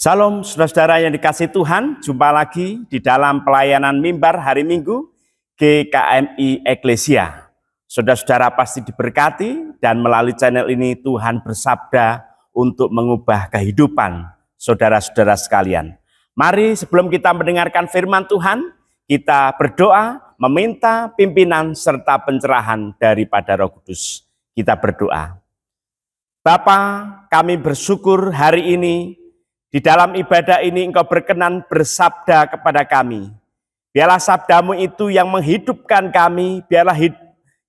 Salam saudara-saudara yang dikasihi Tuhan, jumpa lagi di dalam pelayanan mimbar hari Minggu GKMI Eklesia. Saudara-saudara pasti diberkati dan melalui channel ini Tuhan bersabda untuk mengubah kehidupan saudara-saudara sekalian. Mari sebelum kita mendengarkan firman Tuhan, kita berdoa meminta pimpinan serta pencerahan daripada Roh Kudus. Kita berdoa. Bapa, kami bersyukur hari ini di dalam ibadah ini Engkau berkenan bersabda kepada kami. Biarlah sabdamu itu yang menghidupkan kami, biarlah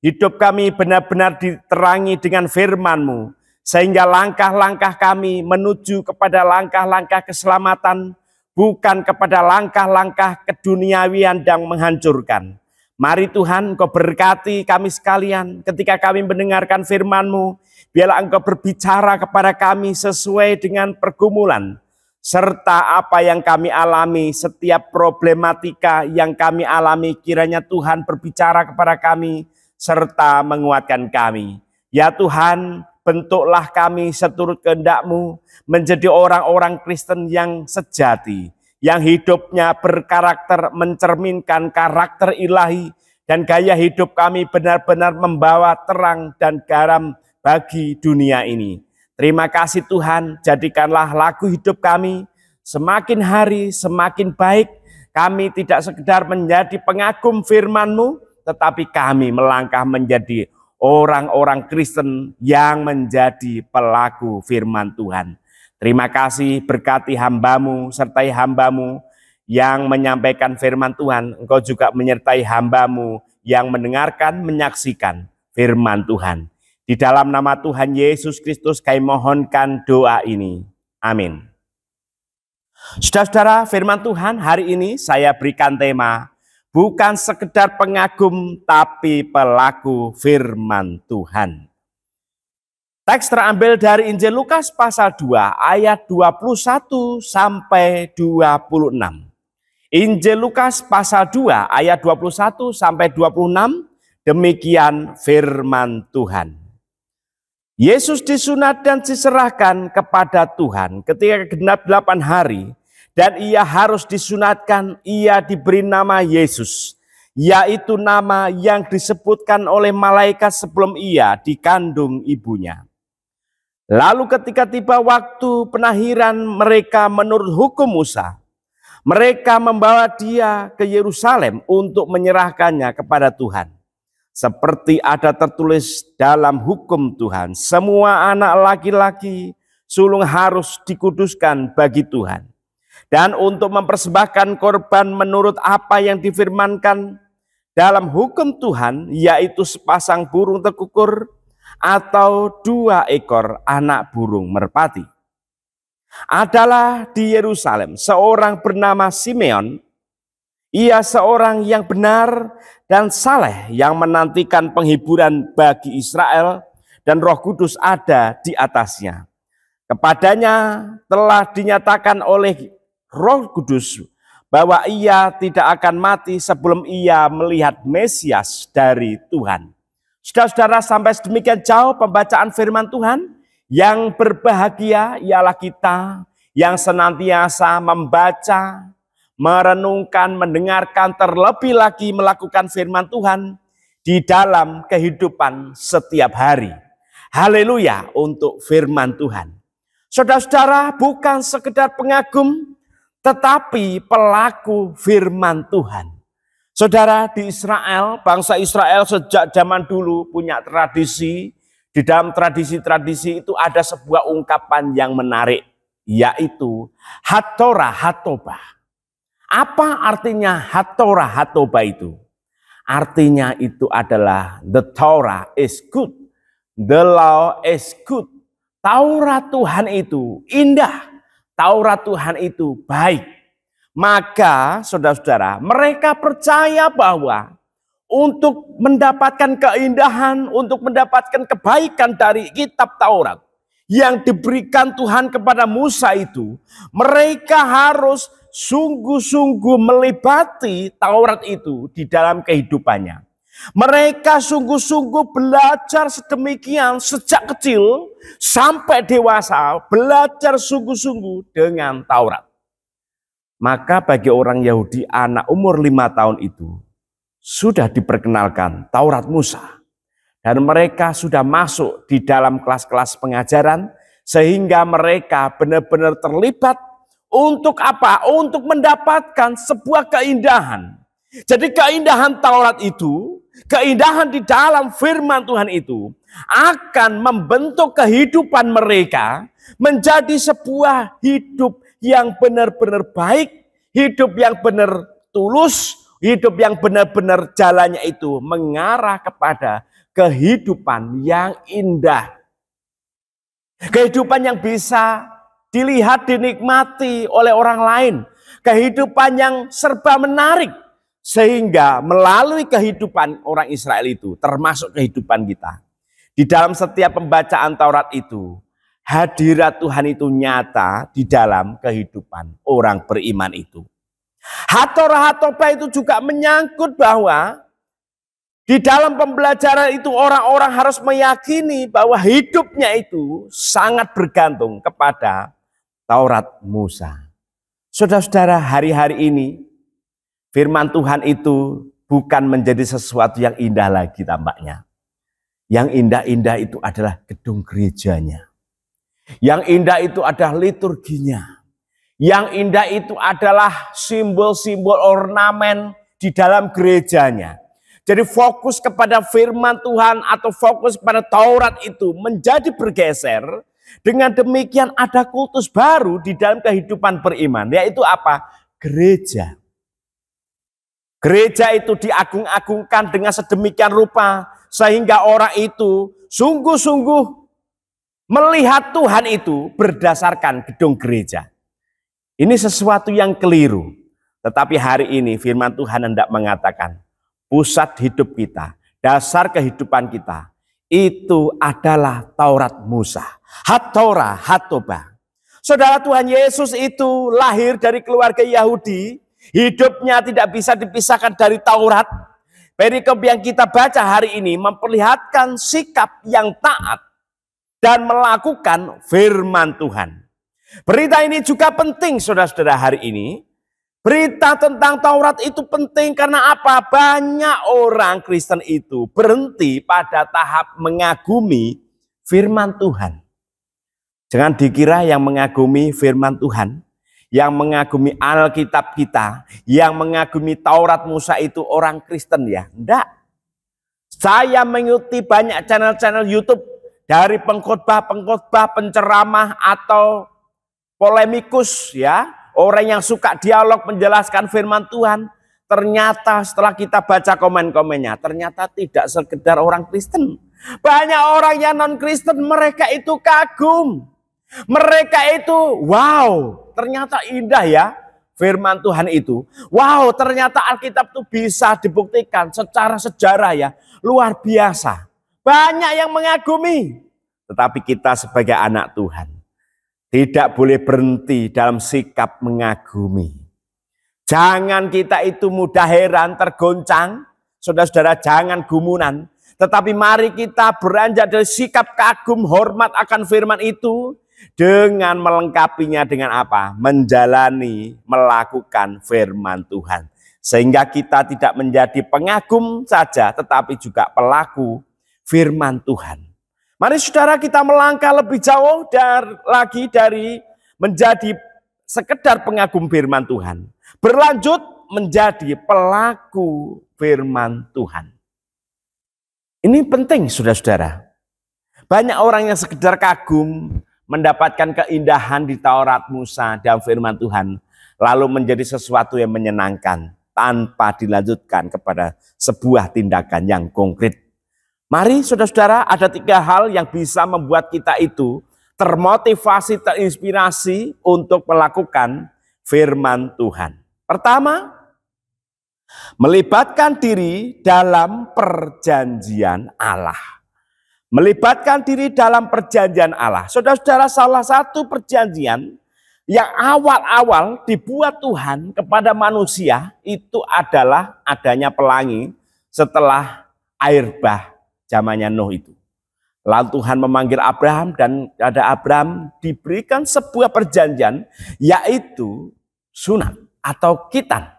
hidup kami benar-benar diterangi dengan firman-Mu. Sehingga langkah-langkah kami menuju kepada langkah-langkah keselamatan, bukan kepada langkah-langkah keduniawian yang menghancurkan. Mari Tuhan Engkau berkati kami sekalian ketika kami mendengarkan firman-Mu. Biarlah Engkau berbicara kepada kami sesuai dengan pergumulan serta apa yang kami alami, setiap problematika yang kami alami, kiranya Tuhan berbicara kepada kami, serta menguatkan kami. Ya Tuhan, bentuklah kami seturut kehendak-Mu, menjadi orang-orang Kristen yang sejati, yang hidupnya berkarakter mencerminkan karakter ilahi, dan gaya hidup kami benar-benar membawa terang dan garam bagi dunia ini. Terima kasih Tuhan, jadikanlah lagu hidup kami semakin hari semakin baik. Kami tidak sekedar menjadi pengagum firman-Mu, tetapi kami melangkah menjadi orang-orang Kristen yang menjadi pelaku firman Tuhan. Terima kasih, berkati hamba-Mu, sertai hamba-Mu yang menyampaikan firman Tuhan. Engkau juga menyertai hamba-Mu yang mendengarkan, menyaksikan firman Tuhan. Di dalam nama Tuhan Yesus Kristus kami mohonkan doa ini. Amin. Saudara-saudara, firman Tuhan hari ini saya berikan tema, bukan sekedar pengagum tapi pelaku firman Tuhan. Teks terambil dari Injil Lukas pasal 2 ayat 21 sampai 26. Injil Lukas pasal 2 ayat 21 sampai 26, demikian firman Tuhan. Yesus disunat dan diserahkan kepada Tuhan ketika genap 8 hari dan ia harus disunatkan, ia diberi nama Yesus, yaitu nama yang disebutkan oleh malaikat sebelum ia dikandung ibunya. Lalu ketika tiba waktu penahiran mereka menurut hukum Musa, mereka membawa dia ke Yerusalem untuk menyerahkannya kepada Tuhan. Seperti ada tertulis dalam hukum Tuhan, semua anak laki-laki sulung harus dikuduskan bagi Tuhan. Dan untuk mempersembahkan korban menurut apa yang difirmankan dalam hukum Tuhan, yaitu sepasang burung tekukur atau 2 ekor anak burung merpati. Adalah di Yerusalem seorang bernama Simeon. Ia seorang yang benar dan saleh yang menantikan penghiburan bagi Israel dan Roh Kudus ada di atasnya. Kepadanya telah dinyatakan oleh Roh Kudus bahwa ia tidak akan mati sebelum ia melihat Mesias dari Tuhan. Saudara-saudara, sampai sedemikian jauh pembacaan firman Tuhan. Yang berbahagia ialah kita yang senantiasa membaca, merenungkan, mendengarkan, terlebih lagi melakukan firman Tuhan di dalam kehidupan setiap hari. Haleluya untuk firman Tuhan. Saudara-saudara, bukan sekedar pengagum, tetapi pelaku firman Tuhan. Saudara, di Israel, bangsa Israel sejak zaman dulu punya tradisi. Di dalam tradisi-tradisi itu ada sebuah ungkapan yang menarik, yaitu Hatorah Hatobah. Apa artinya Hatorah Hatobah itu? Artinya itu adalah the Torah is good, the law is good. Taurat Tuhan itu indah, Taurat Tuhan itu baik. Maka saudara-saudara, mereka percaya bahwa untuk mendapatkan keindahan, untuk mendapatkan kebaikan dari kitab Taurat yang diberikan Tuhan kepada Musa itu, mereka harus sungguh-sungguh melibati Taurat itu di dalam kehidupannya. Mereka sungguh-sungguh belajar sedemikian sejak kecil sampai dewasa, belajar sungguh-sungguh dengan Taurat. Maka bagi orang Yahudi anak umur 5 tahun itu sudah diperkenalkan Taurat Musa. Dan mereka sudah masuk di dalam kelas-kelas pengajaran sehingga mereka benar-benar terlibat untuk apa? Untuk mendapatkan sebuah keindahan. Jadi keindahan Taurat itu, keindahan di dalam firman Tuhan itu akan membentuk kehidupan mereka menjadi sebuah hidup yang benar-benar baik, hidup yang benar tulus, hidup yang benar-benar jalannya itu mengarah kepada kehidupan yang indah. Kehidupan yang bisa dilihat, dinikmati oleh orang lain. Kehidupan yang serba menarik. Sehingga melalui kehidupan orang Israel itu, termasuk kehidupan kita. Di dalam setiap pembacaan Taurat itu, hadirat Tuhan itu nyata di dalam kehidupan orang beriman itu. Hatorah hatobah itu juga menyangkut bahwa di dalam pembelajaran itu orang-orang harus meyakini bahwa hidupnya itu sangat bergantung kepada Taurat Musa. Saudara-saudara, hari-hari ini firman Tuhan itu bukan menjadi sesuatu yang indah lagi tampaknya. Yang indah-indah itu adalah gedung gerejanya. Yang indah itu adalah liturginya. Yang indah itu adalah simbol-simbol ornamen di dalam gerejanya. Jadi fokus kepada firman Tuhan atau fokus pada Taurat itu menjadi bergeser. Dengan demikian ada kultus baru di dalam kehidupan beriman. Yaitu apa? Gereja. Gereja itu diagung-agungkan dengan sedemikian rupa sehingga orang itu sungguh-sungguh melihat Tuhan itu berdasarkan gedung gereja. Ini sesuatu yang keliru. Tetapi hari ini firman Tuhan hendak mengatakan pusat hidup kita, dasar kehidupan kita itu adalah Taurat Musa. Hatorah, hatobah. Saudara, Tuhan Yesus itu lahir dari keluarga Yahudi. Hidupnya tidak bisa dipisahkan dari Taurat. Perikop yang kita baca hari ini memperlihatkan sikap yang taat dan melakukan firman Tuhan. Berita ini juga penting saudara-saudara hari ini. Berita tentang Taurat itu penting karena apa? Banyak orang Kristen itu berhenti pada tahap mengagumi firman Tuhan. Jangan dikira yang mengagumi firman Tuhan, yang mengagumi Alkitab kita, yang mengagumi Taurat Musa itu orang Kristen ya. Enggak. Saya mengikuti banyak channel-channel YouTube dari pengkhotbah-pengkhotbah, penceramah atau polemikus ya. Orang yang suka dialog menjelaskan firman Tuhan. Ternyata setelah kita baca komen-komennya, ternyata tidak sekedar orang Kristen. Banyak orang yang non-Kristen, mereka itu kagum. Mereka itu wow, ternyata indah ya firman Tuhan itu. Wow, ternyata Alkitab itu bisa dibuktikan secara sejarah ya. Luar biasa. Banyak yang mengagumi. Tetapi kita sebagai anak Tuhan tidak boleh berhenti dalam sikap mengagumi. Jangan kita itu mudah heran, tergoncang. Saudara-saudara, jangan gumunan. Tetapi mari kita beranjak dari sikap kagum, hormat akan firman itu. Dengan melengkapinya dengan apa? Menjalani, melakukan firman Tuhan. Sehingga kita tidak menjadi pengagum saja, tetapi juga pelaku firman Tuhan. Mari saudara kita melangkah lebih jauh lagi dari menjadi sekedar pengagum firman Tuhan. Berlanjut menjadi pelaku firman Tuhan. Ini penting saudara-saudara. Banyak orang yang sekedar kagum, mendapatkan keindahan di Taurat Musa dan firman Tuhan, lalu menjadi sesuatu yang menyenangkan tanpa dilanjutkan kepada sebuah tindakan yang konkret. Mari saudara-saudara, ada 3 hal yang bisa membuat kita itu termotivasi, terinspirasi untuk melakukan firman Tuhan. Pertama, melibatkan diri dalam perjanjian Allah. Melibatkan diri dalam perjanjian Allah. Saudara-saudara, salah satu perjanjian yang awal-awal dibuat Tuhan kepada manusia itu adalah adanya pelangi setelah air bah zamannya Nuh itu. Lalu Tuhan memanggil Abraham dan pada Abraham diberikan sebuah perjanjian yaitu sunat atau khitan.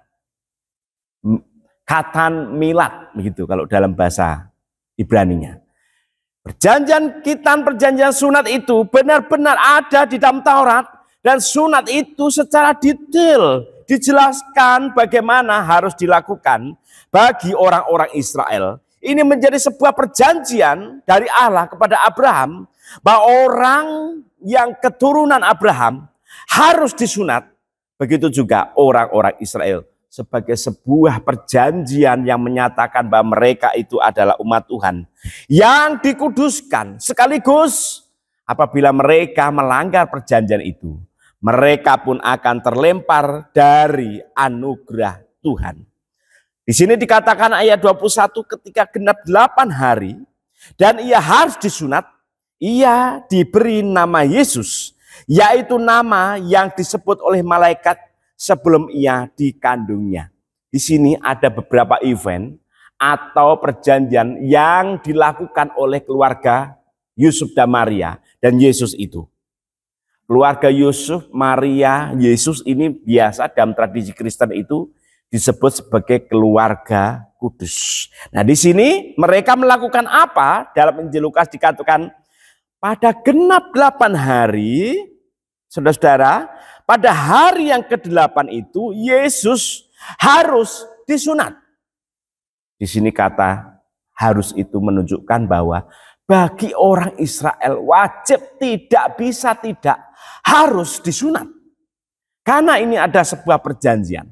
Khatan milad begitu kalau dalam bahasa Ibraninya. Perjanjian khitan, perjanjian sunat itu benar-benar ada di dalam Taurat dan sunat itu secara detail dijelaskan bagaimana harus dilakukan bagi orang-orang Israel. Ini menjadi sebuah perjanjian dari Allah kepada Abraham bahwa orang yang keturunan Abraham harus disunat. Begitu juga orang-orang Israel sebagai sebuah perjanjian yang menyatakan bahwa mereka itu adalah umat Tuhan yang dikuduskan. Sekaligus apabila mereka melanggar perjanjian itu, mereka pun akan terlempar dari anugerah Tuhan. Di sini dikatakan ayat 21 ketika genap 8 hari dan ia harus disunat, ia diberi nama Yesus, yaitu nama yang disebut oleh malaikat sebelum ia dikandungnya. Di sini ada beberapa event atau perjanjian yang dilakukan oleh keluarga Yusuf dan Maria dan Yesus itu. Keluarga Yusuf, Maria, Yesus ini biasa dalam tradisi Kristen itu disebut sebagai keluarga kudus. Nah, di sini mereka melakukan apa? Dalam Injil Lukas dikatakan pada genap 8 hari, saudara-saudara, pada hari yang ke-8 itu Yesus harus disunat. Di sini kata harus itu menunjukkan bahwa bagi orang Israel wajib, tidak bisa tidak, harus disunat. Karena ini ada sebuah perjanjian.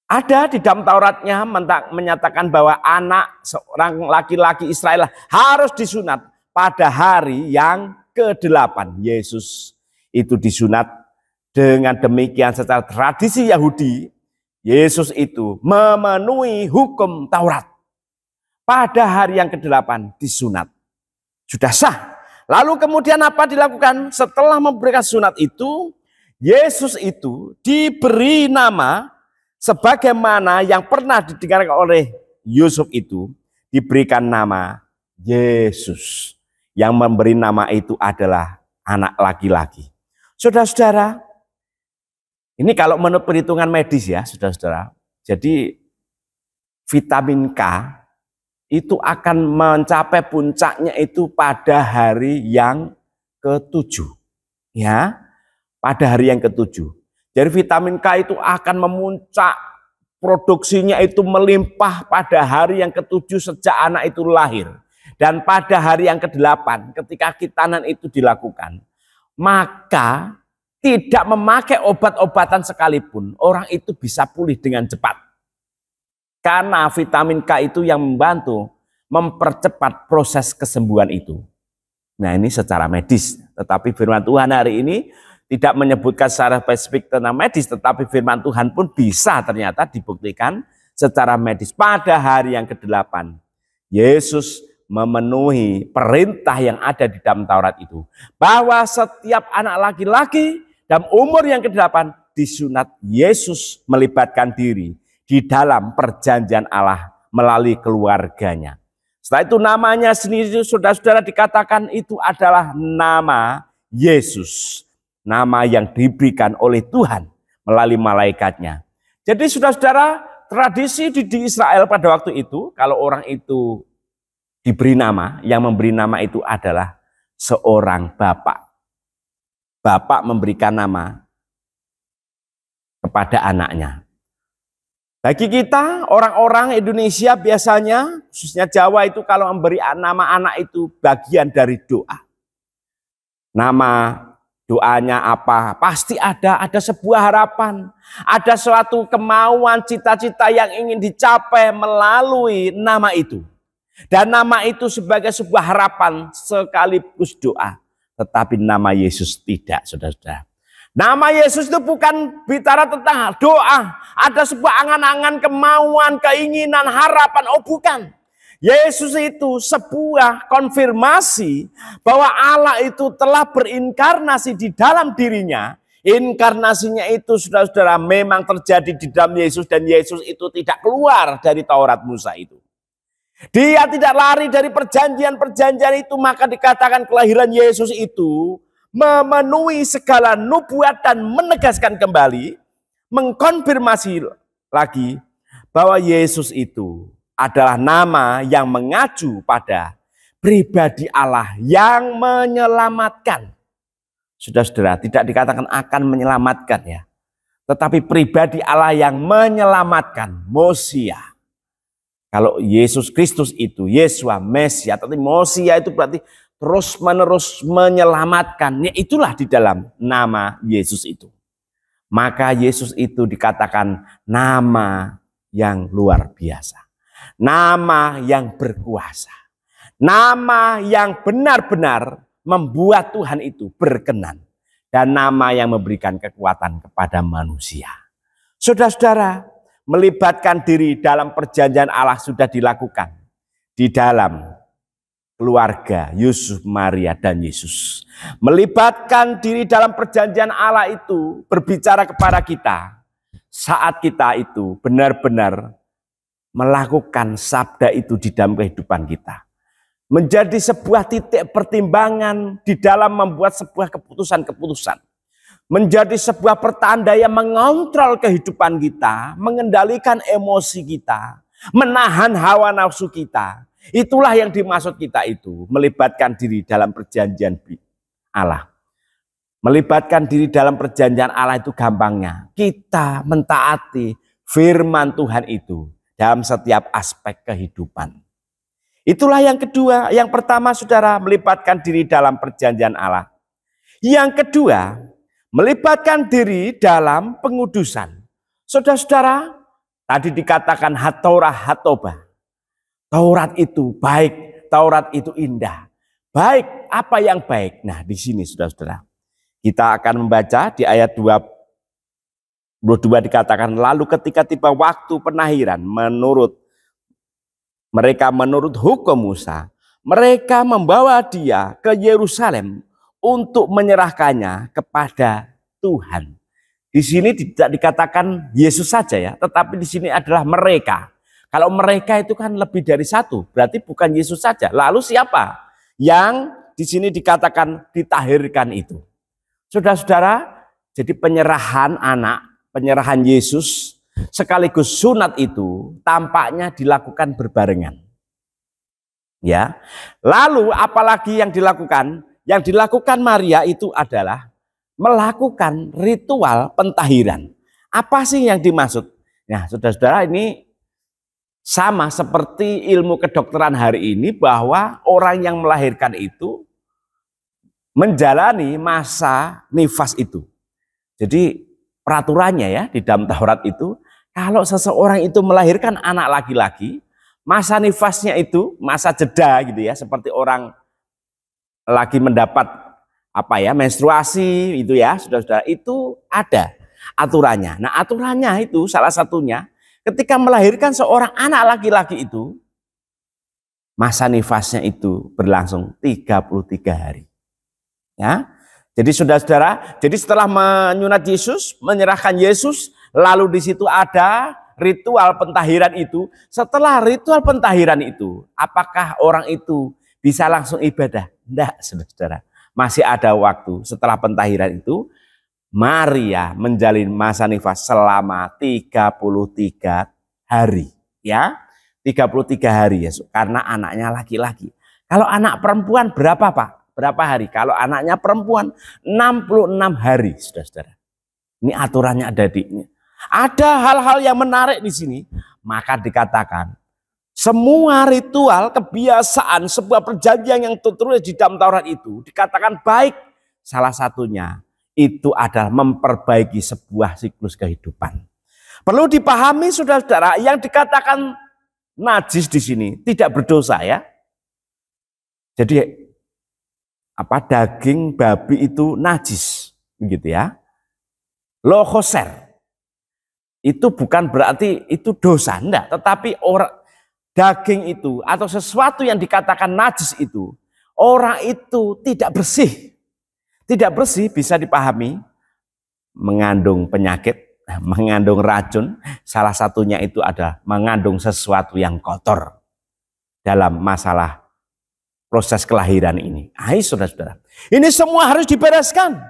Ada di dalam Tauratnya menyatakan bahwa anak seorang laki-laki Israel harus disunat pada hari yang ke-8. Yesus itu disunat. Dengan demikian secara tradisi Yahudi, Yesus itu memenuhi hukum Taurat. Pada hari yang ke-8 disunat. Sudah sah. Lalu kemudian apa dilakukan? Setelah memberikan sunat itu, Yesus itu diberi nama sebagaimana yang pernah didengarkan oleh Yusuf itu, diberikan nama Yesus. Yang memberi nama itu adalah anak laki-laki. Saudara-saudara, ini kalau menurut perhitungan medis ya, saudara-saudara. Jadi vitamin K itu akan mencapai puncaknya itu pada hari yang ke-7. Ya, pada hari yang ke-7. Jadi vitamin K itu akan memuncak, produksinya itu melimpah pada hari yang ke-7 sejak anak itu lahir. Dan pada hari yang ke-8 ketika khitanan itu dilakukan, maka tidak memakai obat-obatan sekalipun, orang itu bisa pulih dengan cepat. Karena vitamin K itu yang membantu mempercepat proses kesembuhan itu. Nah, ini secara medis. Tetapi firman Tuhan hari ini tidak menyebutkan secara spesifik tentang medis, tetapi firman Tuhan pun bisa ternyata dibuktikan secara medis. Pada hari yang ke-8, Yesus memenuhi perintah yang ada di dalam Taurat itu. Bahwa setiap anak laki-laki dalam umur yang ke-8 disunat. Yesus melibatkan diri di dalam perjanjian Allah melalui keluarganya. Setelah itu namanya sendiri saudara-saudara dikatakan itu adalah nama Yesus. Nama yang diberikan oleh Tuhan melalui malaikatnya. Jadi saudara-saudara, tradisi di Israel pada waktu itu, kalau orang itu diberi nama, yang memberi nama itu adalah seorang bapak. Bapak memberikan nama kepada anaknya. Bagi kita, orang-orang Indonesia biasanya, khususnya Jawa itu kalau memberi nama anak itu bagian dari doa. Nama doanya apa? Pasti ada sebuah harapan. Ada suatu kemauan, cita-cita yang ingin dicapai melalui nama itu. Dan nama itu sebagai sebuah harapan sekaligus doa. Tetapi nama Yesus tidak, saudara-saudara. Nama Yesus itu bukan bicara tentang doa. Ada sebuah angan-angan, kemauan, keinginan, harapan. Oh bukan. Yesus itu sebuah konfirmasi bahwa Allah itu telah berinkarnasi di dalam dirinya. Inkarnasinya itu saudara-saudara memang terjadi di dalam Yesus. Dan Yesus itu tidak keluar dari Taurat Musa itu. Dia tidak lari dari perjanjian-perjanjian itu, maka dikatakan kelahiran Yesus itu memenuhi segala nubuat dan menegaskan kembali, mengkonfirmasi lagi bahwa Yesus itu adalah nama yang mengacu pada pribadi Allah yang menyelamatkan. Saudara-saudara, tidak dikatakan akan menyelamatkan ya, tetapi pribadi Allah yang menyelamatkan, Mosia. Kalau Yesus Kristus itu, Yesua, Mesia, tapi Mosia itu berarti terus-menerus menyelamatkan. Ya, itulah di dalam nama Yesus itu. Maka Yesus itu dikatakan nama yang luar biasa. Nama yang berkuasa. Nama yang benar-benar membuat Tuhan itu berkenan. Dan nama yang memberikan kekuatan kepada manusia. Saudara-saudara, melibatkan diri dalam perjanjian Allah sudah dilakukan di dalam keluarga Yusuf, Maria, dan Yesus. Melibatkan diri dalam perjanjian Allah itu berbicara kepada kita saat kita itu benar-benar melakukan sabda itu di dalam kehidupan kita. Menjadi sebuah titik pertimbangan di dalam membuat sebuah keputusan-keputusan. Menjadi sebuah pertanda yang mengontrol kehidupan kita, mengendalikan emosi kita, menahan hawa nafsu kita. Itulah yang dimaksud kita itu, melibatkan diri dalam perjanjian Allah. Melibatkan diri dalam perjanjian Allah itu gampangnya. Kita mentaati firman Tuhan itu dalam setiap aspek kehidupan. Itulah yang kedua. Yang pertama, saudara, melibatkan diri dalam perjanjian Allah. Yang kedua, melibatkan diri dalam pengudusan. Saudara-saudara, tadi dikatakan hatorah hatobah. Taurat itu baik, Taurat itu indah. Baik, apa yang baik? Nah, di sini saudara-saudara, kita akan membaca di ayat 22 dikatakan, lalu ketika tiba waktu penahiran menurut hukum Musa, mereka membawa dia ke Yerusalem untuk menyerahkannya kepada Tuhan. Di sini tidak dikatakan Yesus saja ya, tetapi di sini adalah mereka. Kalau mereka itu kan lebih dari satu, berarti bukan Yesus saja. Lalu siapa yang di sini dikatakan ditahirkan itu? Saudara-saudara, jadi penyerahan anak, penyerahan Yesus sekaligus sunat itu tampaknya dilakukan berbarengan. Ya. Lalu apalagi yang dilakukan? Yang dilakukan Maria itu adalah melakukan ritual pentahiran. Apa sih yang dimaksud? Nah, saudara-saudara, ini sama seperti ilmu kedokteran hari ini, bahwa orang yang melahirkan itu menjalani masa nifas itu. Jadi peraturannya ya di dalam Taurat itu, kalau seseorang itu melahirkan anak laki-laki, masa nifasnya itu masa jeda gitu ya, seperti orang lagi mendapat menstruasi itu ya, saudara-saudara, itu ada aturannya. Nah, aturannya itu salah satunya ketika melahirkan seorang anak laki-laki itu, masa nifasnya itu berlangsung 33 hari. Ya. Jadi saudara-saudara, jadi setelah menyunat Yesus, menyerahkan Yesus, lalu di situ ada ritual pentahiran itu. Setelah ritual pentahiran itu, apakah orang itu bisa langsung ibadah? Tidak, saudara-saudara. Masih ada waktu. Setelah pentahiran itu, Maria menjalin masa nifas selama 33 hari. Ya, 33 hari ya, karena anaknya laki-laki. Kalau anak perempuan berapa Pak? Berapa hari? Kalau anaknya perempuan 66 hari, saudara-saudara. Ini aturannya ada di ini. Ada hal-hal yang menarik di sini. Maka dikatakan semua ritual, kebiasaan, sebuah perjanjian yang tertulis di dalam Taurat itu dikatakan baik. Salah satunya itu adalah memperbaiki sebuah siklus kehidupan. Perlu dipahami saudara-saudara, yang dikatakan najis di sini tidak berdosa ya. Jadi daging babi itu najis, begitu ya. Lohoser itu bukan berarti itu dosa, enggak, tetapi daging itu atau sesuatu yang dikatakan najis itu, orang itu tidak bersih. Tidak bersih bisa dipahami mengandung penyakit, mengandung racun, salah satunya itu adalah mengandung sesuatu yang kotor. dalam masalah proses kelahiran ini. Hai saudara-saudara, ini semua harus dibereskan.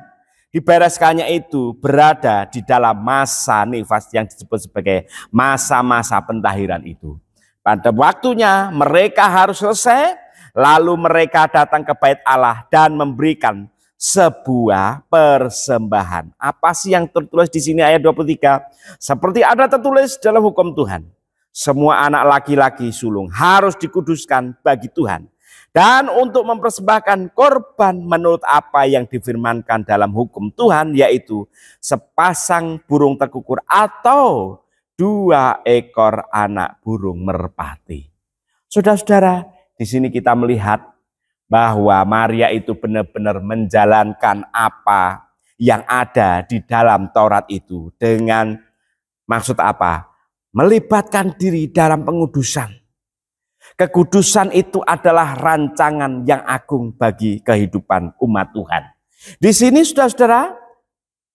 Dibereskannya itu berada di dalam masa nifas yang disebut sebagai masa-masa pentahiran itu. Pada waktunya mereka harus selesai, lalu mereka datang ke bait Allah dan memberikan sebuah persembahan. Apa sih yang tertulis di sini ayat 23? Seperti ada tertulis dalam hukum Tuhan, semua anak laki-laki sulung harus dikuduskan bagi Tuhan. Dan untuk mempersembahkan korban menurut apa yang difirmankan dalam hukum Tuhan, yaitu sepasang burung tekukur atau 2 ekor anak burung merpati. Saudara-saudara, di sini kita melihat bahwa Maria itu benar-benar menjalankan apa yang ada di dalam Taurat itu dengan maksud apa? Melibatkan diri dalam pengudusan. Kekudusan itu adalah rancangan yang agung bagi kehidupan umat Tuhan. Di sini saudara-saudara,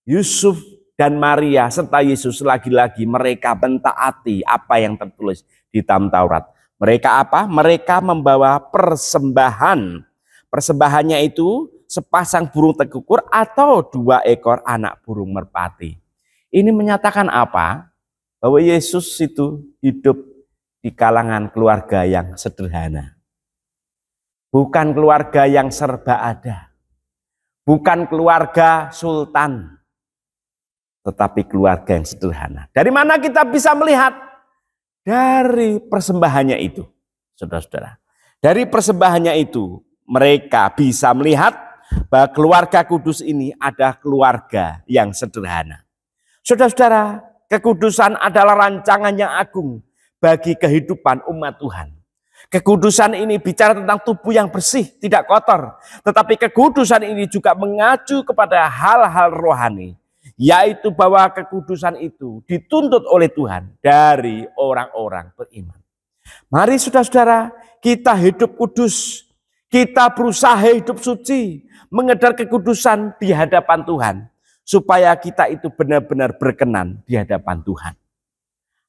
Yusuf dan Maria serta Yesus lagi-lagi mereka mentaati apa yang tertulis di dalam Taurat. Mereka apa? Mereka membawa persembahan. Persembahannya itu sepasang burung tekukur atau 2 ekor anak burung merpati. Ini menyatakan apa? Bahwa Yesus itu hidup di kalangan keluarga yang sederhana. Bukan keluarga yang serba ada. Bukan keluarga sultan. Tetapi keluarga yang sederhana. Dari mana kita bisa melihat? Dari persembahannya itu, saudara-saudara. Dari persembahannya itu, mereka bisa melihat bahwa keluarga kudus ini ada keluarga yang sederhana. Saudara-saudara, kekudusan adalah rancangan yang agung bagi kehidupan umat Tuhan. Kekudusan ini bicara tentang tubuh yang bersih, tidak kotor. Tetapi kekudusan ini juga mengacu kepada hal-hal rohani. Yaitu bahwa kekudusan itu dituntut oleh Tuhan dari orang-orang beriman. Mari saudara-saudara, kita hidup kudus. Kita berusaha hidup suci. Mengejar kekudusan di hadapan Tuhan. Supaya kita itu benar-benar berkenan di hadapan Tuhan.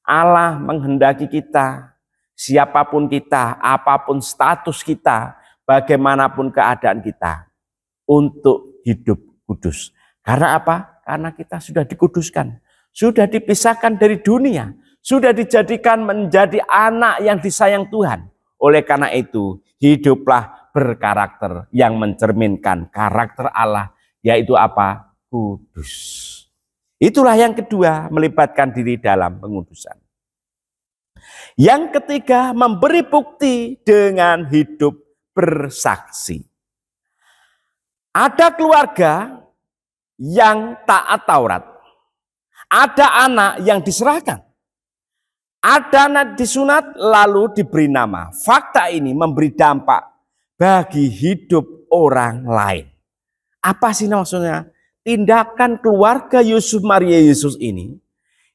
Allah menghendaki kita, siapapun kita, apapun status kita, bagaimanapun keadaan kita, untuk hidup kudus. Karena apa? Karena kita sudah dikuduskan, sudah dipisahkan dari dunia, sudah dijadikan menjadi anak yang disayang Tuhan. Oleh karena itu, hiduplah berkarakter yang mencerminkan karakter Allah, yaitu apa? Kudus. Itulah yang kedua, melibatkan diri dalam pengudusan. Yang ketiga, memberi bukti dengan hidup bersaksi. Ada keluarga yang taat Taurat. Ada anak yang diserahkan. Ada anak disunat lalu diberi nama. Fakta ini memberi dampak bagi hidup orang lain. Apa sih maksudnya? Tindakan keluarga Yusuf Maria Yesus ini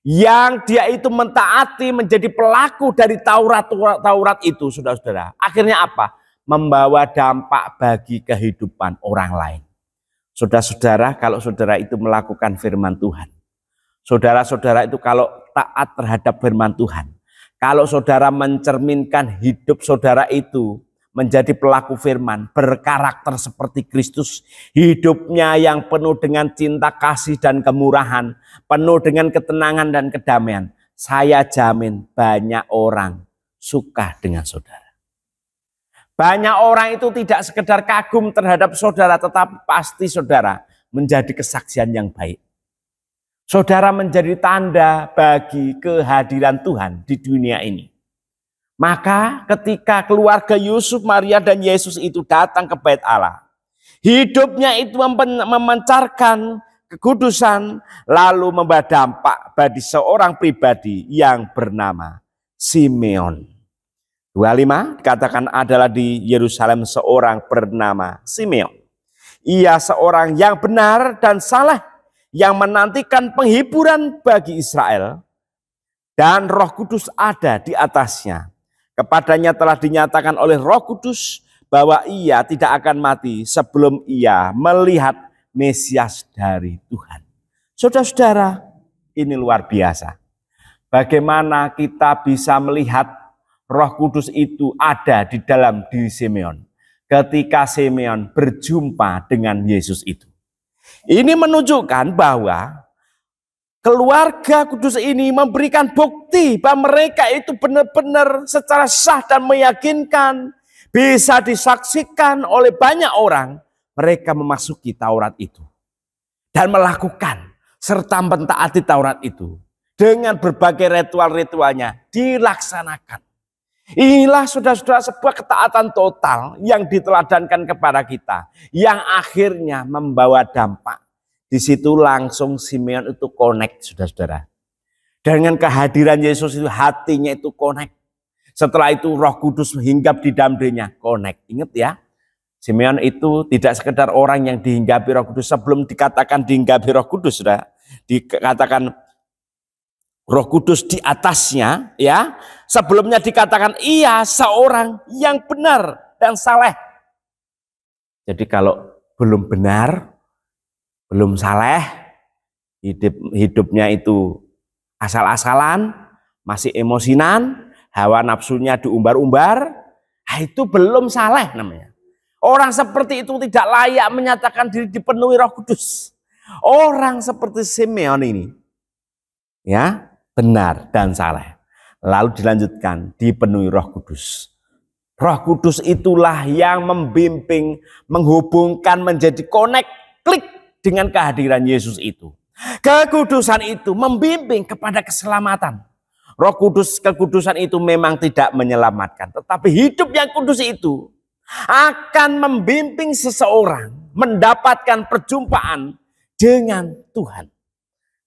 yang dia itu mentaati menjadi pelaku dari Taurat itu, saudara-saudara. Akhirnya apa? Membawa dampak bagi kehidupan orang lain. Saudara-saudara, kalau saudara itu melakukan firman Tuhan, saudara-saudara itu kalau taat terhadap firman Tuhan, kalau saudara mencerminkan hidup saudara itu menjadi pelaku firman, berkarakter seperti Kristus, hidupnya yang penuh dengan cinta kasih dan kemurahan, penuh dengan ketenangan dan kedamaian, saya jamin banyak orang suka dengan saudara. Banyak orang itu tidak sekedar kagum terhadap saudara, tetapi pasti saudara menjadi kesaksian yang baik. Saudara menjadi tanda bagi kehadiran Tuhan di dunia ini. Maka ketika keluarga Yusuf, Maria dan Yesus itu datang ke bait Allah, hidupnya itu memancarkan kekudusan, lalu membawa dampak bagi seorang pribadi yang bernama Simeon. 25 dikatakan adalah di Yerusalem seorang bernama Simeon. Ia seorang yang benar dan saleh, yang menantikan penghiburan bagi Israel, dan Roh Kudus ada di atasnya. Kepadanya telah dinyatakan oleh Roh Kudus bahwa ia tidak akan mati sebelum ia melihat Mesias dari Tuhan. Saudara-saudara, ini luar biasa. Bagaimana kita bisa melihat Roh Kudus itu ada di dalam diri Simeon ketika Simeon berjumpa dengan Yesus itu. Ini menunjukkan bahwa keluarga kudus ini memberikan bukti bahwa mereka itu benar-benar secara sah dan meyakinkan, bisa disaksikan oleh banyak orang. Mereka memasuki Taurat itu dan melakukan serta mentaati Taurat itu dengan berbagai ritual-ritualnya dilaksanakan. Inilah saudara-saudara sebuah ketaatan total yang diteladankan kepada kita, yang akhirnya membawa dampak. Di situ langsung Simeon itu connect, saudara-saudara. Dengan kehadiran Yesus itu hatinya itu connect. Setelah itu Roh Kudus hinggap di dalam dirinya, connect. Ingat ya, Simeon itu tidak sekedar orang yang dihinggapi Roh Kudus. Sebelum dikatakan dihinggapi Roh Kudus, sudah dikatakan Roh Kudus di atasnya, ya. Sebelumnya dikatakan ia seorang yang benar dan saleh. Jadi kalau belum benar, belum saleh, hidupnya itu asal-asalan, masih emosinan, hawa nafsunya diumbar-umbar, itu belum saleh namanya. Orang seperti itu tidak layak menyatakan diri dipenuhi Roh Kudus. Orang seperti Simeon ini, ya, benar dan saleh. Lalu dilanjutkan, dipenuhi Roh Kudus. Roh Kudus itulah yang membimbing, menghubungkan, menjadi connect, klik dengan kehadiran Yesus itu. Kekudusan itu membimbing kepada keselamatan. Roh Kudus, kekudusan itu memang tidak menyelamatkan, tetapi hidup yang kudus itu akan membimbing seseorang mendapatkan perjumpaan dengan Tuhan.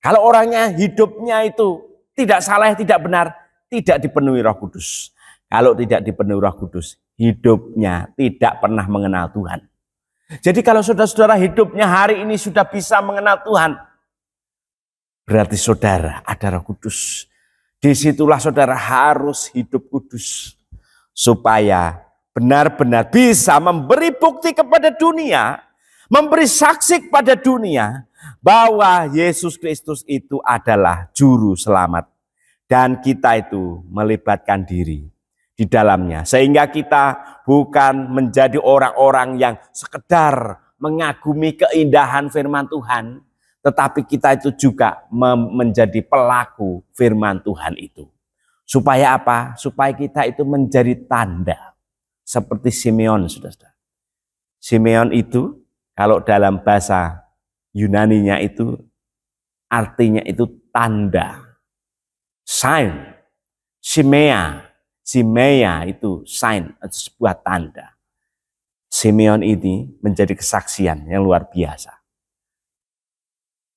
Kalau orangnya hidupnya itu tidak saleh, tidak benar, tidak dipenuhi Roh Kudus. Kalau tidak dipenuhi Roh Kudus, hidupnya tidak pernah mengenal Tuhan. Jadi kalau saudara-saudara hidupnya hari ini sudah bisa mengenal Tuhan, berarti saudara ada Roh Kudus. Disitulah saudara harus hidup kudus, supaya benar-benar bisa memberi bukti kepada dunia, memberi saksi kepada dunia, bahwa Yesus Kristus itu adalah juru selamat. Dan kita itu melibatkan diri di dalamnya. Sehingga kita bukan menjadi orang-orang yang sekedar mengagumi keindahan firman Tuhan, tetapi kita itu juga menjadi pelaku firman Tuhan itu. Supaya apa? Supaya kita itu menjadi tanda. Seperti Simeon, saudara-saudara. Simeon itu kalau dalam bahasa Yunaninya itu artinya itu tanda. Sign. Simea itu sign, atau sebuah tanda. Simeon ini menjadi kesaksian yang luar biasa.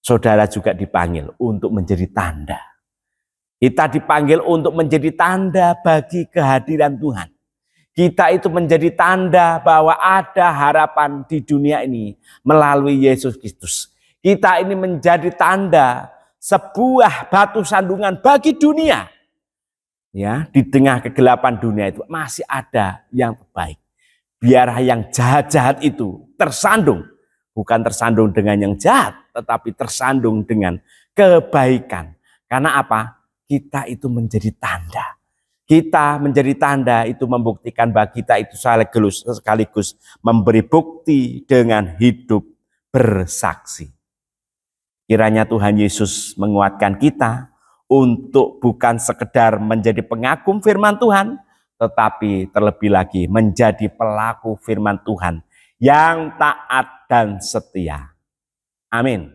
Saudara juga dipanggil untuk menjadi tanda. Kita dipanggil untuk menjadi tanda bagi kehadiran Tuhan. Kita itu menjadi tanda bahwa ada harapan di dunia ini melalui Yesus Kristus. Kita ini menjadi tanda sebuah batu sandungan bagi dunia. Ya, di tengah kegelapan dunia itu masih ada yang terbaik. Biar yang jahat-jahat itu tersandung. Bukan tersandung dengan yang jahat, tetapi tersandung dengan kebaikan. Karena apa? Kita itu menjadi tanda. Kita menjadi tanda itu membuktikan bahwa kita itu sekaligus memberi bukti dengan hidup bersaksi. Kiranya Tuhan Yesus menguatkan kita untuk bukan sekedar menjadi pengagum firman Tuhan, tetapi terlebih lagi menjadi pelaku firman Tuhan yang taat dan setia. Amin.